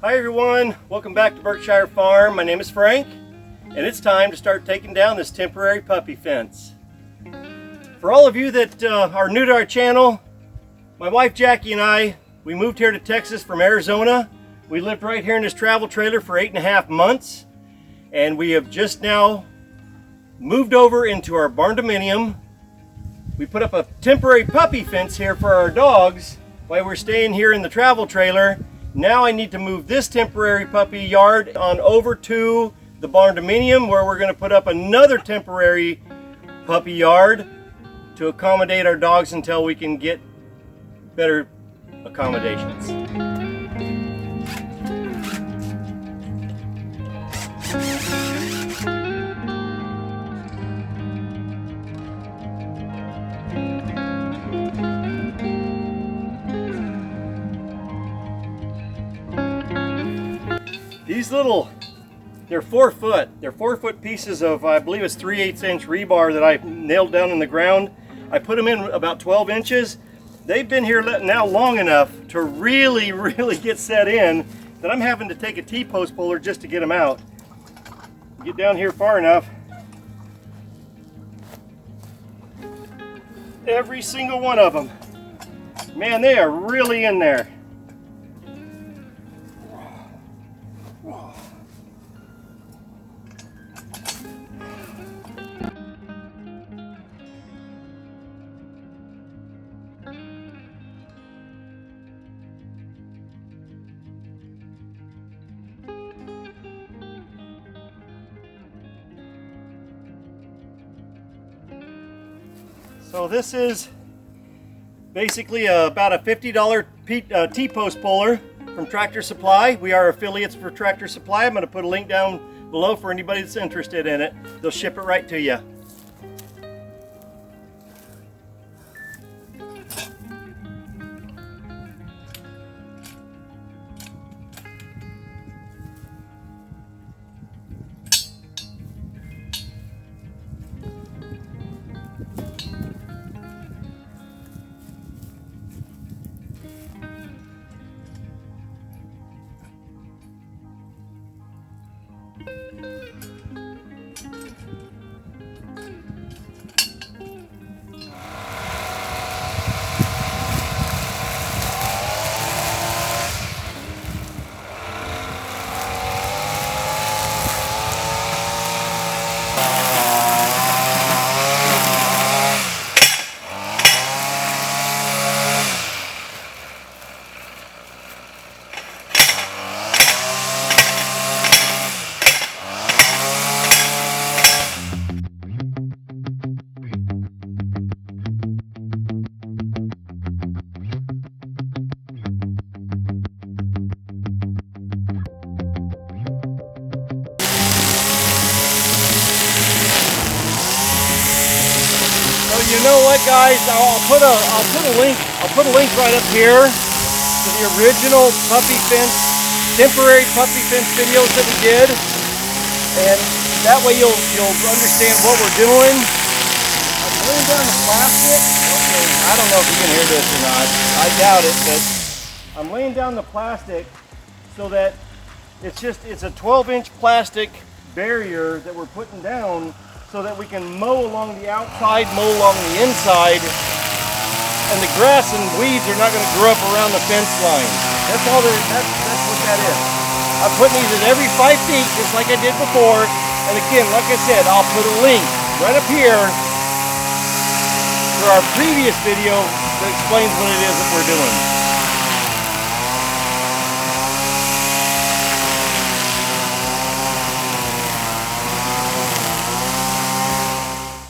Hi everyone, welcome back to Burkeshire Farm. My name is Frank, and it's time to start taking down this temporary puppy fence. For all of you that are new to our channel, my wife Jackie and I, we moved here to Texas from Arizona. We lived right here in this travel trailer for 8.5 months, and we have just now moved over into our Barndominium. We put up a temporary puppy fence here for our dogs while we're staying here in the travel trailer. Now I need to move this temporary puppy yard on over to the Barndominium, where we're going to put up another temporary puppy yard to accommodate our dogs until we can get better accommodations. These they're 4 foot. They're 4 foot pieces of, I believe it's 3/8 inch rebar that I nailed down in the ground. I put them in about 12 inches. They've been here now long enough to really get set in that I'm having to take a T-post puller just to get them out. Get down here far enough. Every single one of them. Man, they are really in there. So this is basically about a $50 T-post puller from Tractor Supply. We are affiliates for Tractor Supply. I'm going to put a link down below for anybody that's interested in it. They'll ship it right to you. You know what, guys? I'll put a link right up here to the original puppy fence, temporary puppy fence videos that we did, and that way you'll understand what we're doing. I'm laying down the plastic. Okay, I don't know if you can hear this or not. I doubt it, but I'm laying down the plastic so that it's a 12-inch plastic barrier that we're putting down, so that we can mow along the outside, mow along the inside, and the grass and weeds are not going to grow up around the fence line. That's what that is. I'm putting these at every 5 feet, just like I did before. And again, like I said, I'll put a link right up here for our previous video that explains what it is that we're doing.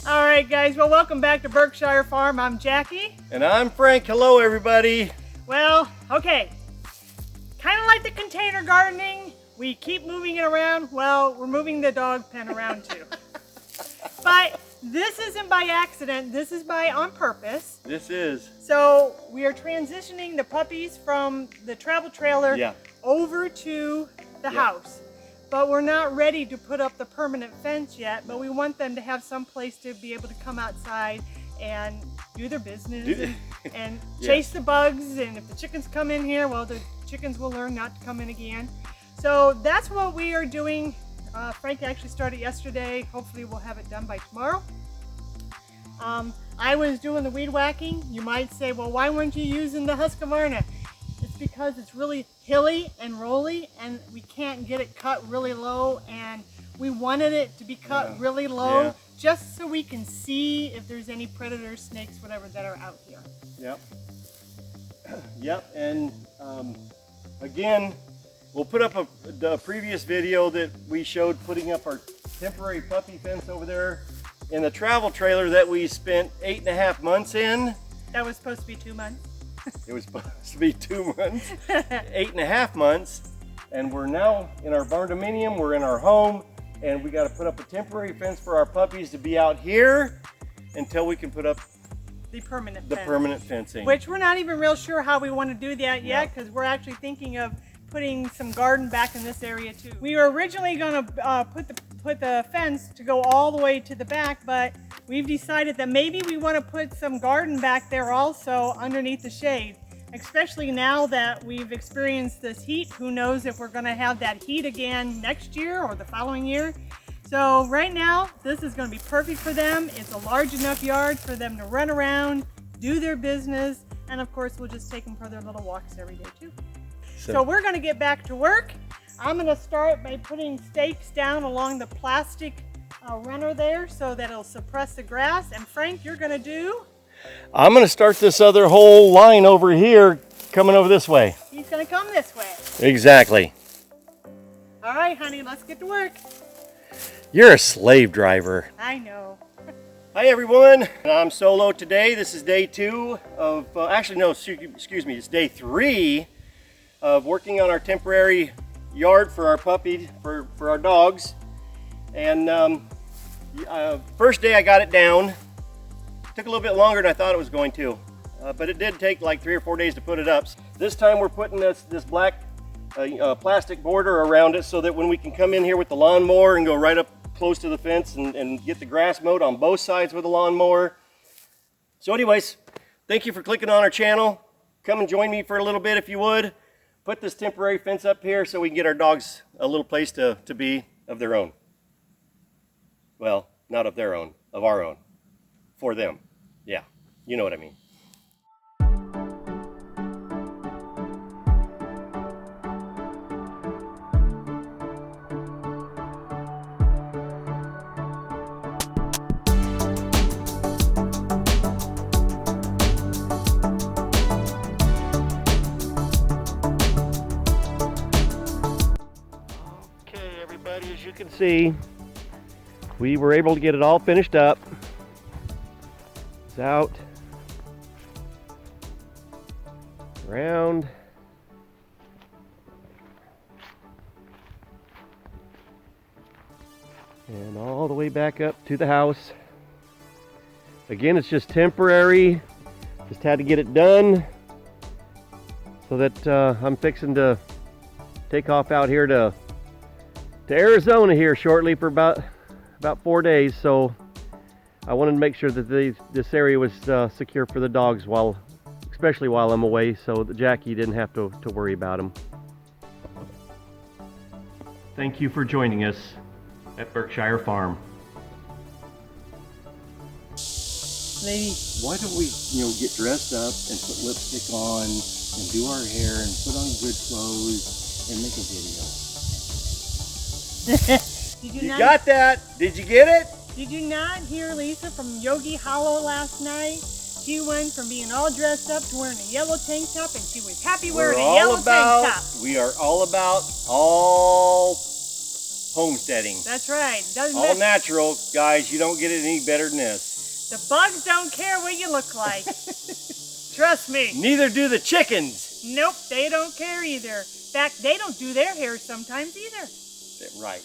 Alright guys, well welcome back to Burkeshire Farm. I'm Jackie. And I'm Frank. Hello everybody. Well, okay. Kind of like the container gardening. We keep moving it around. Well, we're moving the dog pen around too. But this isn't by accident. This is on purpose. This is. So we are transitioning the puppies from the travel trailer over to the house. But we're not ready to put up the permanent fence yet, but we want them to have some place to be able to come outside and do their business and chase the bugs. And if the chickens come in here, well, the chickens will learn not to come in again. So that's what we are doing. Frank actually started yesterday. Hopefully we'll have it done by tomorrow. I was doing the weed whacking. You might say, well, why weren't you using the Husqvarna? It's because it's really hilly and rolly and we can't get it cut really low, and we wanted it to be cut really low just so we can see if there's any predators, snakes, whatever that are out here. Yep. Yep, and again, we'll put up the previous video that we showed putting up our temporary puppy fence over there in the travel trailer that we spent 8.5 months in. That was supposed to be 2 months. It was supposed to be 2 months, 8.5 months, and we're now in our barndominium, we're in our home, and we got to put up a temporary fence for our puppies to be out here until we can put up the permanent fencing. Which we're not even real sure how we want to do that yet, because we're actually thinking of putting some garden back in this area too. We were originally going to put the fence to go all the way to the back, but we've decided that maybe we want to put some garden back there also underneath the shade, especially now that we've experienced this heat. Who knows if we're going to have that heat again next year or the following year. So right now, this is going to be perfect for them. It's a large enough yard for them to run around, do their business, and of course we'll just take them for their little walks every day too. So we're going to get back to work. I'm going to start by putting stakes down along the plastic runner there so that it'll suppress the grass. And Frank, you're going to do? I'm going to start this other whole line over here coming over this way. He's going to come this way. Exactly. All right, honey, let's get to work. You're a slave driver. I know. Hi everyone, I'm solo today. This is day 2 of, actually no, excuse me, it's day 3 of working on our temporary yard for our puppy, for our dogs. And first day I got it down. Took a little bit longer than I thought it was going to, but it did take like 3 or 4 days to put it up. This time we're putting this black plastic border around it so that when we can come in here with the lawnmower and go right up close to the fence and get the grass mowed on both sides with a lawnmower. So anyways, thank you for clicking on our channel. Come and join me for a little bit if you would. Put this temporary fence up here so we can get our dogs a little place to be of their own. Well, not of their own, of our own. For them. Yeah, you know what I mean. As you can see, we were able to get it all finished up. It's out, around, and all the way back up to the house. Again, it's just temporary. Just had to get it done so that I'm fixing to take off out here to Arizona here shortly for about 4 days, so I wanted to make sure that this area was secure for the dogs, especially while I'm away, so that Jackie didn't have to worry about them. Thank you for joining us at Burkeshire Farm. Lady, why don't we, get dressed up and put lipstick on and do our hair and put on good clothes and make a video? You got that? Did you get it? Did you not hear Lisa from Yogi Hollow last night? She went from being all dressed up to wearing a yellow tank top, and she was happy wearing a yellow tank top. We are all about all homesteading. That's right. All natural, guys. You don't get it any better than this. The bugs don't care what you look like. Trust me. Neither do the chickens. Nope, they don't care either. In fact, they don't do their hair sometimes either. Right.